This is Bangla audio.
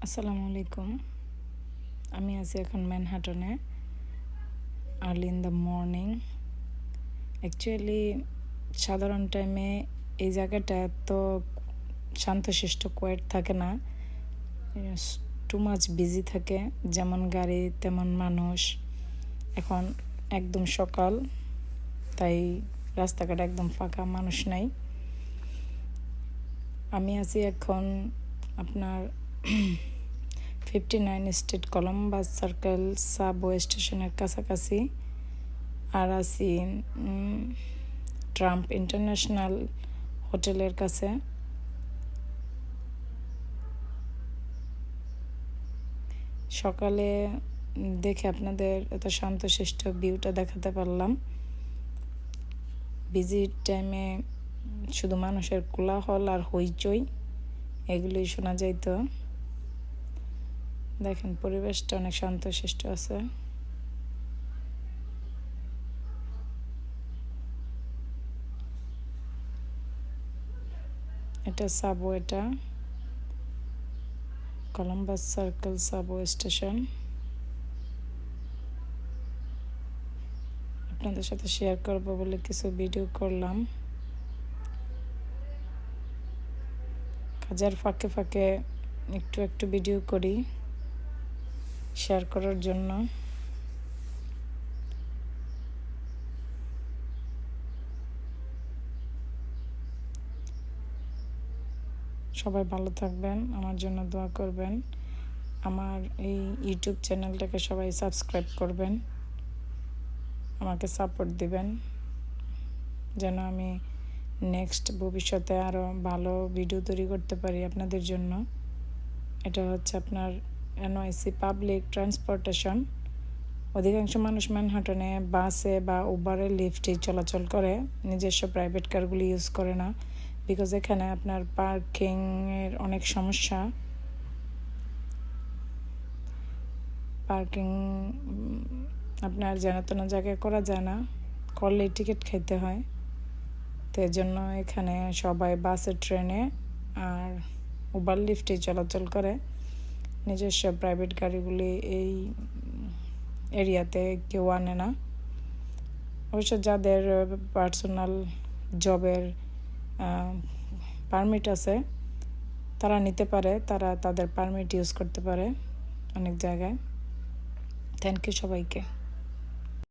আসসালামু আলাইকুম। আমি আছি এখন ম্যানহাটনে, early in the morning. Actually সাধারণ টাইমে এই জায়গাটা এত শান্তশিষ্ট কোয়েট থাকে না, টু মাচ বিজি থাকে। যেমন গাড়ি তেমন মানুষ। এখন একদম সকাল, তাই রাস্তাঘাট একদম ফাঁকা, মানুষ নাই। আমি আছি এখন আপনার 59 স্ট্রিট কলম্বাস সার্কেল সাবওয়ে স্টেশনের কাছাকাছি, আর আছি ট্রাম্প ইন্টারন্যাশনাল হোটেলের কাছে। সকালে দেখে আপনাদের এত শান্তশিষ্ট ভিউটা দেখাতে পারলাম। বিজি টাইমে শুধু মানুষের কোলাহল আর হইচই এগুলোই শোনা যাইতো। দেখেন পরিবেশটা অনেক শান্তশিষ্ট আছে। এটা সাবওয়েটা, কলম্বাস সার্কেল সাবওয়ে স্টেশন। আপনাদের সাথে শেয়ার করবো বলে কিছু ভিডিও করলাম। কাজের ফাঁকে ফাঁকে একটু ভিডিও করি শেয়ার করার জন্য। সবাই ভালো থাকবেন, আমার জন্য দোয়া করবেন। আমার এই ইউটিউব চ্যানেলটাকে সবাই সাবস্ক্রাইব করবেন, আমাকে সাপোর্ট দিবেন যেন আমি নেক্সট ভবিষ্যতে আরও ভালো ভিডিও তৈরি করতে পারি আপনাদের জন্য। এটা হচ্ছে আপনার এনওয়াইসি পাবলিক ট্রান্সপোর্টেশন। অধিকাংশ মানুষ ম্যানহাটনে বাসে বা উবারে লিফটে চলাচল করে, নিজস্ব প্রাইভেট কারগুলি ইউজ করে না। বিকজ এখানে আপনার পার্কিংয়ের অনেক সমস্যা। পার্কিং আপনার যেন তেন জায়গায় করা যায় না, করলেই টিকিট খাইতে হয়। তো এর জন্য এখানে সবাই বাসে, ট্রেনে আর উবার লিফটে চলাচল করে। নিজস্ব প্রাইভেট গাড়িগুলি এই এরিয়াতে কেউ আনে না। অবশ্য যাদের পার্সোনাল জবের পারমিট আছে তারা নিতে পারে, তারা তাদের পারমিট ইউজ করতে পারে অনেক জায়গায়। থ্যাংক ইউ সবাইকে।